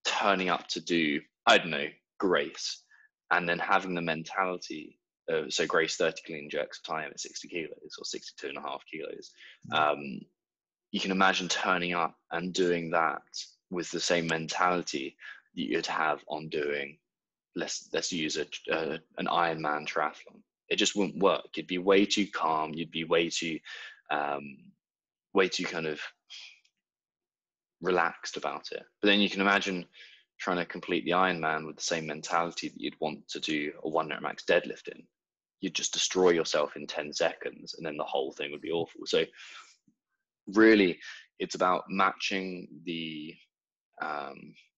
turning up to do, I don't know, Grace, and then having the mentality of, so Grace 30 clean jerks time at 60 kilos or 62.5 kilos. You can imagine turning up and doing that with the same mentality that you'd have on doing, let's use an Ironman triathlon. It just wouldn't work. You'd be way too calm. You'd be way too kind of relaxed about it. But then you can imagine trying to complete the Ironman with the same mentality that you'd want to do a 1 rep max deadlift in. You'd just destroy yourself in 10 seconds, and then the whole thing would be awful. So really, it's about matching the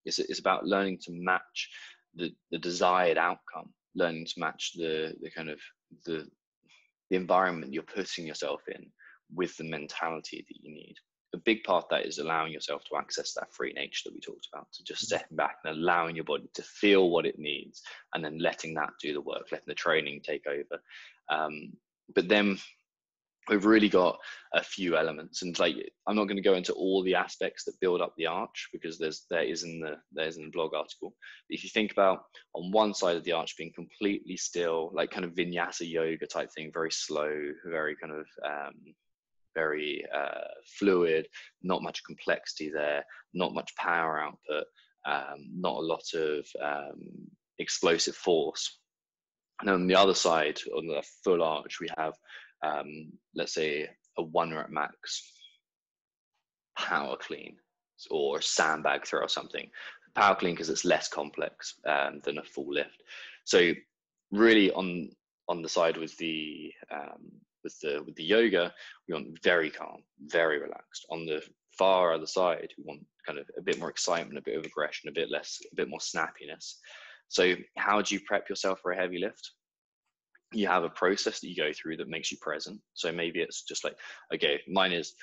it's about learning to match the desired outcome, learning to match the kind of the environment you're putting yourself in with the mentality that you need. A big part of that is allowing yourself to access that free nature that we talked about, to just stepping back and allowing your body to feel what it needs, and then letting that do the work, letting the training take over. But then we've really got a few elements, and like, I'm not going to go into all the aspects that build up the arch, because there is in the blog article. But if you think about, on one side of the arch being completely still, like kind of vinyasa yoga type thing, very slow, very kind of very fluid, not much complexity there, not much power output, not a lot of explosive force. And on the other side, on the full arch, we have let's say a 1 rep max power clean or sandbag throw or something. Power clean because it's less complex than a full lift. So really on the side with the yoga, we want very calm, very relaxed. On the far other side, we want kind of a bit more excitement, a bit of aggression, a bit more snappiness. So how do you prep yourself for a heavy lift? You have a process that you go through that makes you present. So maybe it's just like, okay, mine is,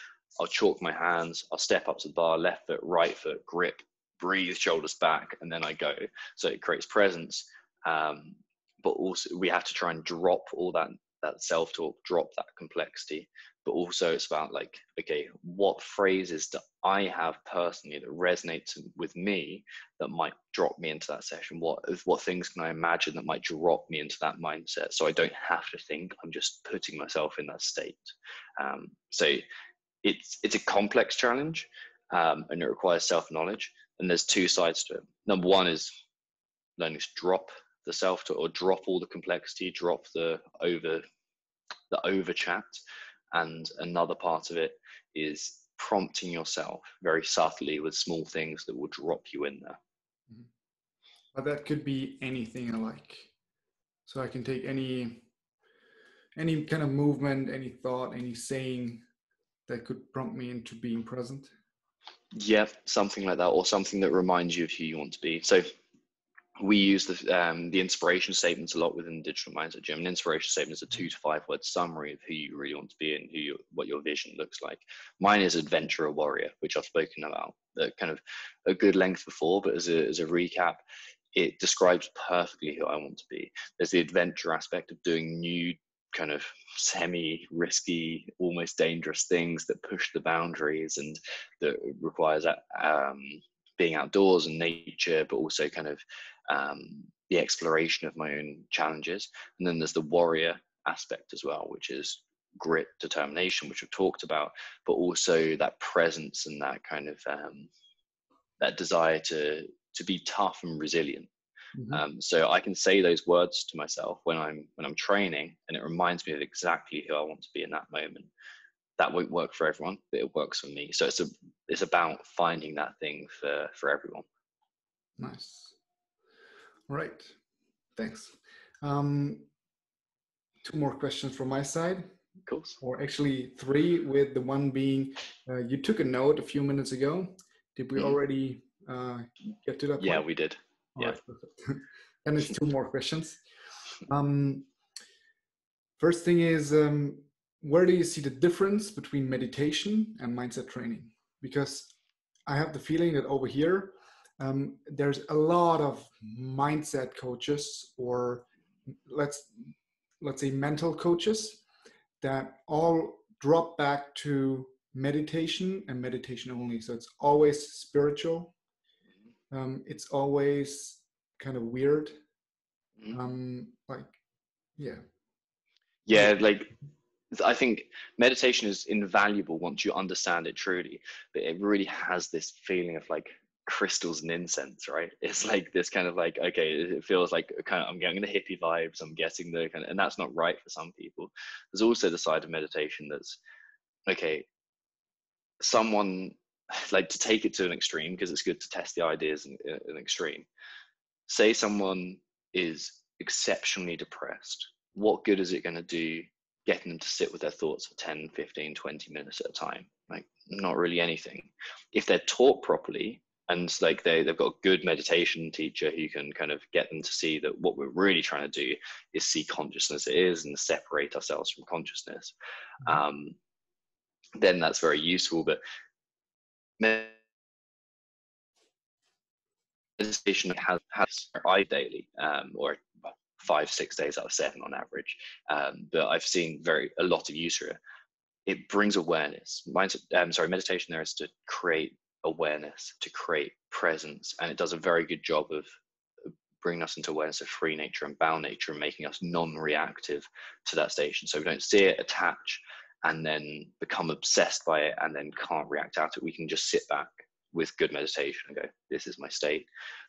I'll chalk my hands, I'll step up to the bar, left foot, right foot, grip, breathe, shoulders back, and then I go. So it creates presence. But also we have to try and drop all that self-talk, drop that complexity. But also it's about like, okay, what phrases do I have personally that resonates with me that might drop me into that session? What things can I imagine that might drop me into that mindset, so I don't have to think, I'm just putting myself in that state. So it's a complex challenge, and it requires self-knowledge. And there's two sides to it. Number one is learning to drop the self-talk, or drop all the complexity, drop the over chat. And another part of it is prompting yourself very subtly with small things that will drop you in there. But that could be anything I like. So I can take any kind of movement, any thought, any saying that could prompt me into being present. Yeah, something like that, or something that reminds you of who you want to be. So we use the inspiration statements a lot within the Digital Mindset Gym. An inspiration statement is a 2 to 5 word summary of who you really want to be and what your vision looks like. Mine is adventurer warrior, which I've spoken about kind of a good length before, but as a recap, it describes perfectly who I want to be. There's the adventure aspect of doing new kind of semi-risky, almost dangerous things that push the boundaries and that requires being outdoors and nature, but also kind of the exploration of my own challenges. And then there's the warrior aspect as well, which is grit, determination, which we've talked about, but also that presence and that kind of that desire to be tough and resilient. Mm-hmm. So I can say those words to myself when I'm training, and it reminds me of exactly who I want to be in that moment. That won't work for everyone, but it works for me. So it's about finding that thing for everyone. Nice. Right. Thanks. Um, two more questions from my side, Of course. or actually three, with the one being you took a note a few minutes ago. Did we already get to that Yeah, point? we did. All Yeah. right, perfect. And it's two more questions. First thing is, where do you see the difference between meditation and mindset training? Because I have the feeling that over here, there's a lot of mindset coaches, or let's say mental coaches, that all drop back to meditation and meditation only. So it's always spiritual. It's always kind of weird. Like, yeah. Yeah, like I think meditation is invaluable once you understand it truly, but it really has this feeling of like crystals and incense, right? It's like this kind of like, okay, it feels like kind of, I'm getting the hippie vibes, I'm getting the kind of, and that's not right for some people. There's also the side of meditation that's, okay, someone like to take it to an extreme, because it's good to test the ideas in an extreme. Say someone is exceptionally depressed. What good is it going to do getting them to sit with their thoughts for 10, 15, 20 minutes at a time? Like, not really anything. If they're taught properly, and like they've got a good meditation teacher who can kind of get them to see that what we're really trying to do is see consciousness as it is and separate ourselves from consciousness, then that's very useful. But meditation has I daily, or 5-6 days out of 7 on average, but I've seen a lot of use for it. It brings awareness. Meditation there is to create awareness, to create presence, and it does a very good job of bringing us into awareness of free nature and bound nature and making us non-reactive to that station. So we don't see it, attach, and then become obsessed by it and then can't react out to it. We can just sit back with good meditation and go, this is my state,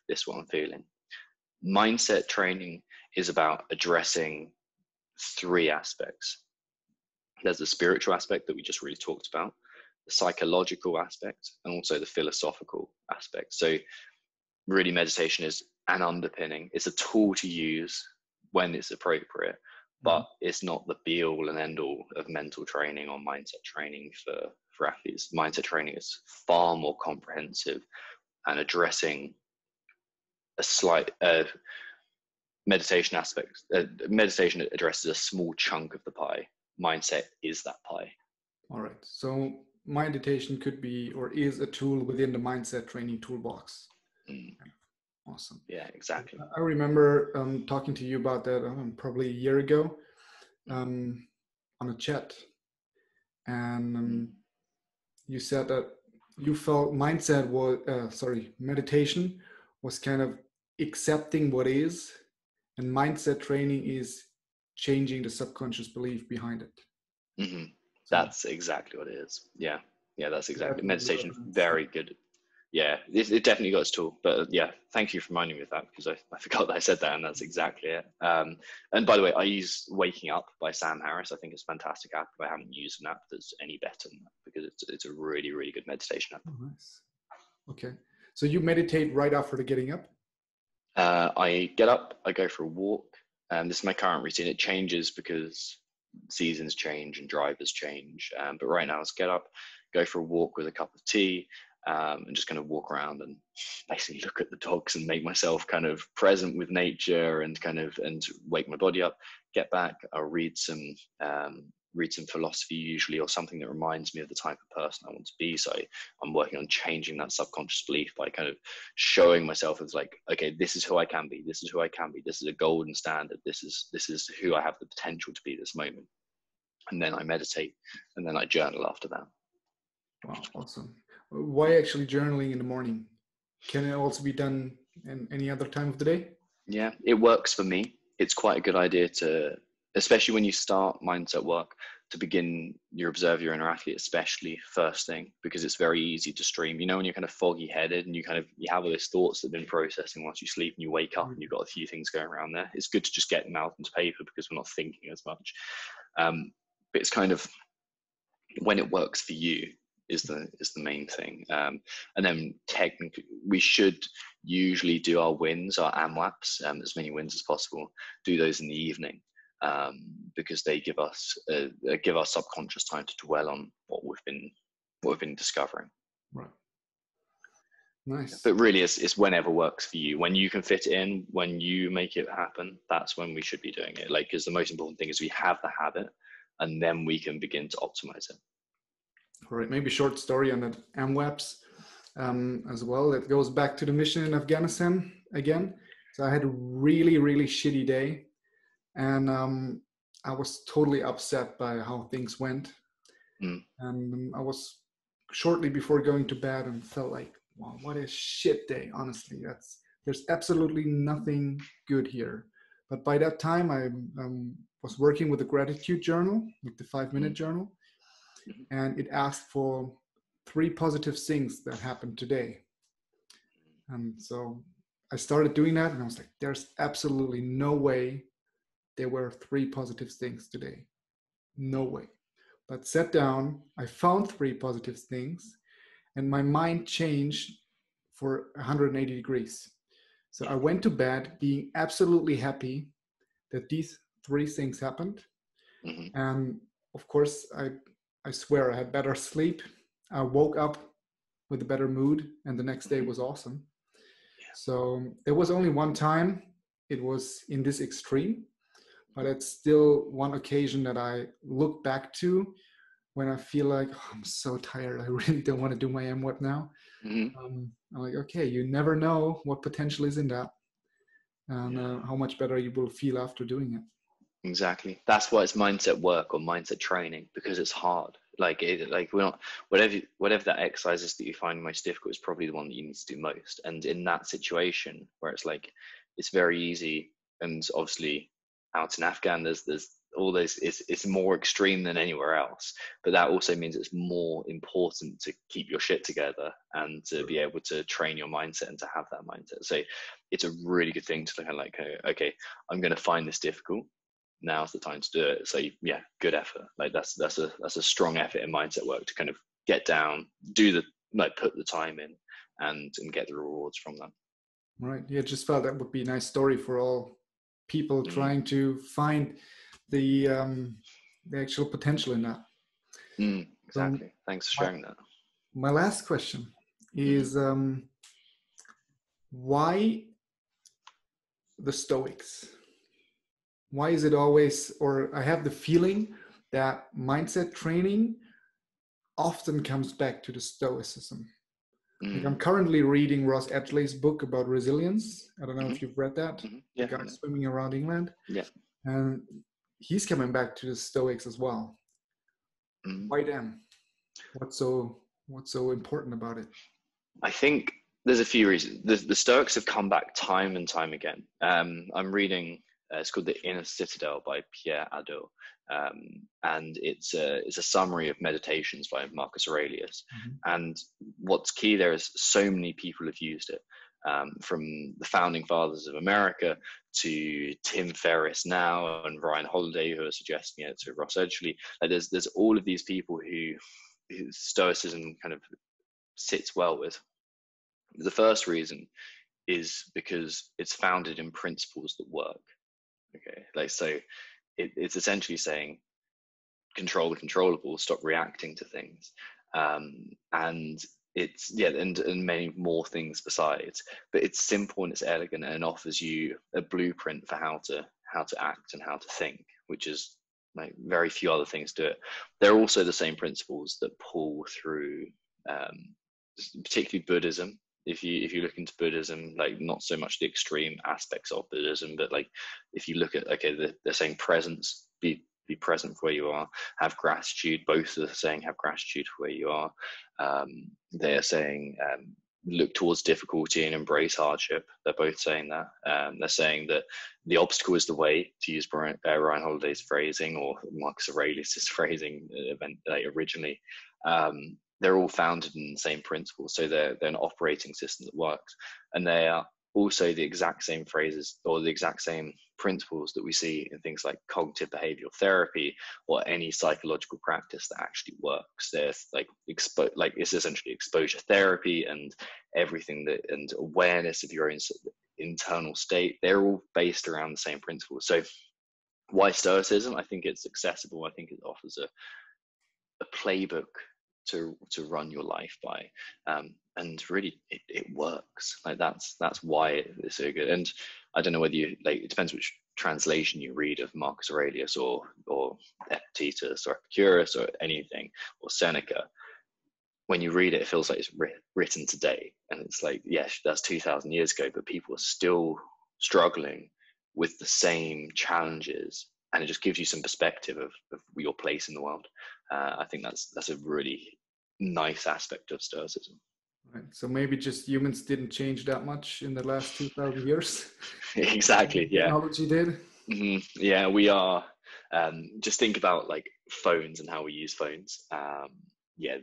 this is what I'm feeling. Mindset training is about addressing 3 aspects. There's the spiritual aspect that we just really talked about, the psychological aspect, and also the philosophical aspect. So really meditation is an underpinning. It's a tool to use when it's appropriate, but it's not the be all and end all of mental training or mindset training for athletes. Mindset training is far more comprehensive and addressing a slight meditation aspect. Meditation addresses a small chunk of the pie. Mindset is that pie. All right. So meditation could be or is a tool within the mindset training toolbox. Awesome. Yeah, exactly. I remember talking to you about that probably a year ago on a chat, and you said that you felt meditation was kind of accepting what is, and mindset training is changing the subconscious belief behind it. Mm-hmm. That's exactly what it is. Yeah, that's exactly. Meditation, very good. Yeah, it definitely got its tool. But yeah, thank you for reminding me of that, because I forgot that I said that, and that's exactly it. And by the way, I use Waking Up by Sam Harris. I think it's a fantastic app. But I haven't used an app that's any better than that, because it's a really, really good meditation app. Oh, nice. Okay, so you meditate right after the getting up? I get up, I go for a walk. This is my current routine. It changes because seasons change and drivers change. But right now, it's get up, go for a walk with a cup of tea, and just kind of walk around and basically look at the dogs and make myself kind of present with nature and wake my body up. Get back, I'll read some philosophy usually, or something that reminds me of the type of person I want to be. So I'm working on changing that subconscious belief by kind of showing myself as like, okay, this is who I can be. This is who I can be. This is a golden standard. This is who I have the potential to be this moment. And then I meditate, and then I journal after that. Wow, awesome. Why actually journaling in the morning? Can it also be done in any other time of the day? Yeah, it works for me. It's quite a good idea to, especially when you start mindset work, to begin your observe your inner athlete, especially first thing, because it's very easy to stream. You know, when you're kind of foggy headed and you have all those thoughts that have been processing once you sleep, and you wake up and you've got a few things going around there. It's good to just get them out into paper, because we're not thinking as much. But it's kind of when it works for you. is the main thing. And then technically, we should usually do our wins, our AMWAPs, as many wins as possible. Do those in the evening, because they give us our subconscious time to dwell on what we've been discovering. Right. Nice. But really, it's whenever works for you. When you can fit it in, when you make it happen, that's when we should be doing it. Like, because the most important thing is we have the habit, and then we can begin to optimize it. All right, maybe a short story on that AMWAPs as well. That goes back to the mission in Afghanistan again. So I had a really, really shitty day, and I was totally upset by how things went. And I was shortly before going to bed and felt like, wow, what a shit day. Honestly, there's absolutely nothing good here. But by that time, I was working with a gratitude journal, like the 5-minute journal, and it asked for 3 positive things that happened today. And so I started doing that, and I was like, there's absolutely no way there were 3 positive things today. No way. But sat down, I found 3 positive things, and my mind changed for 180 degrees. So I went to bed being absolutely happy that these 3 things happened. And of course, I swear I had better sleep. I woke up with a better mood, and the next day was awesome. So there was only one time it was in this extreme, but it's still one occasion that I look back to when I feel like, oh, I'm so tired, I really don't want to do my AMWAP now. I'm like, okay, you never know what potential is in that, and how much better you will feel after doing it. Exactly. That's why it's mindset work or mindset training, because it's hard. Like we're not, whatever that exercise is that you find most difficult is probably the one that you need to do most. And in that situation where it's like, it's very easy, and obviously out in Afghan, there's all this, it's more extreme than anywhere else, but that also means it's more important to keep your shit together and to be able to train your mindset and to have that mindset. So it's a really good thing to kind of like, okay, I'm going to find this difficult. Now's the time to do it. So yeah, good effort. Like that's a strong effort in mindset work to kind of get down, put the time in, and get the rewards from that. Right. Yeah, just felt that would be a nice story for all people trying to find the actual potential in that. Exactly. Thanks for sharing that. My last question is why the Stoics? Why is it always, or I have the feeling that mindset training often comes back to the Stoicism. Like I'm currently reading Ross Edgley's book about resilience. I don't know if you've read that. Yeah, the guy swimming around England. Yeah. And he's coming back to the Stoics as well. Why them? What's so important about it? I think there's a few reasons. The Stoics have come back time and time again. I'm reading, it's called The Inner Citadel by Pierre Hadot. And it's a summary of meditations by Marcus Aurelius. And what's key there is so many people have used it, from the founding fathers of America to Tim Ferriss now and Ryan Holiday, who are suggesting it, to Ross Edgley. Like there's all of these people who Stoicism kind of sits well with. The first reason is because it's founded in principles that work. Okay, like so it's essentially saying control the controllable, stop reacting to things, and it's and many more things besides. But it's simple and it's elegant and offers you a blueprint for how to act and how to think, which is like very few other things do it. They're also the same principles that pull through, particularly Buddhism. If you look into Buddhism, like not so much the extreme aspects of Buddhism, but like if you look at, okay, they're saying presence, be present for where you are, have gratitude. Both are saying have gratitude for where you are. They're saying look towards difficulty and embrace hardship. They're both saying that. They're saying that the obstacle is the way, to use Ryan Holiday's phrasing or Marcus Aurelius' phrasing originally. They're all founded in the same principles, so they're an operating system that works, and they are also the exact same phrases or the exact same principles that we see in things like cognitive behavioral therapy or any psychological practice that actually works. There's like it's essentially exposure therapy and everything and awareness of your own internal state. They're all based around the same principles. So why Stoicism? I think it's accessible. I think it offers a playbook to run your life by, and really it works. Like that's why it's so good. And I don't know whether you like, it depends which translation you read of Marcus Aurelius or Epictetus or Epicurus or anything, or Seneca. When you read it, it feels like it's written today, and it's like, yes, that's 2,000 years ago, but people are still struggling with the same challenges, and it just gives you some perspective of your place in the world. I think that's a really nice aspect of Stoicism. Right. So maybe just humans didn't change that much in the last 2,000 years. Exactly. Yeah. Technology did. Mm-hmm. Yeah, we are. Just think about like phones and how we use phones. Yeah,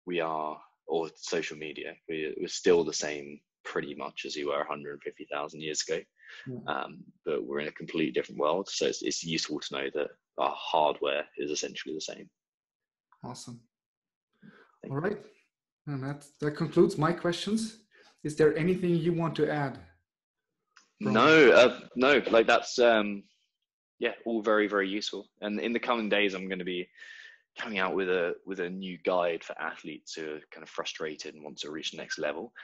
we are, or social media. We're still the same pretty much as we were 150,000 years ago. Yeah. But we're in a completely different world. So it's useful to know that our hardware is essentially the same. Awesome. All right. And that concludes my questions. Is there anything you want to add? No, like that's, all very, very useful. And in the coming days, I'm going to be coming out with a new guide for athletes who are kind of frustrated and want to reach the next level.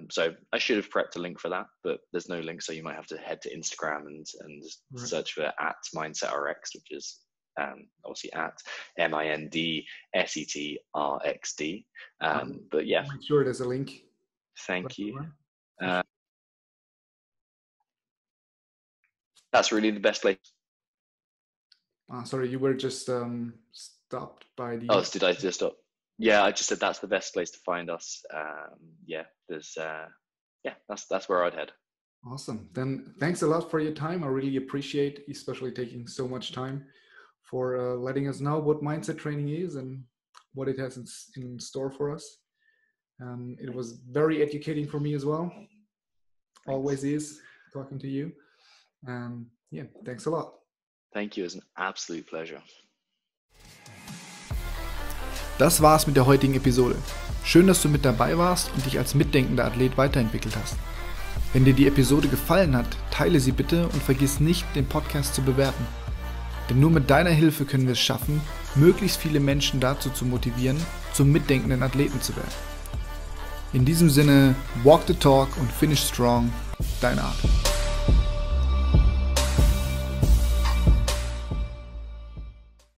So I should have prepped a link for that, but there's no link. So you might have to head to Instagram and search for @MindsetRx, which is obviously @MindsetRxd. But yeah, make sure there's a link. Thank you. That's really the best place. Sorry, you were just stopped by the. Oh, did I just stop? Yeah, I just said that's the best place to find us. There's that's where I'd head. Awesome. Then thanks a lot for your time. I really appreciate, especially taking so much time for letting us know what mindset training is and what it has in store for us. It was very educating for me as well. Thanks. Always is talking to you. Yeah, thanks a lot. Thank you. It's an absolute pleasure. Das war's mit der heutigen Episode. Schön, dass du mit dabei warst und dich als mitdenkender Athlet weiterentwickelt hast. Wenn dir die Episode gefallen hat, teile sie bitte und vergiss nicht, den Podcast zu bewerten. Denn nur mit deiner Hilfe können wir es schaffen, möglichst viele Menschen dazu zu motivieren, zum mitdenkenden Athleten zu werden. In diesem Sinne, walk the talk und finish strong. Dein Art.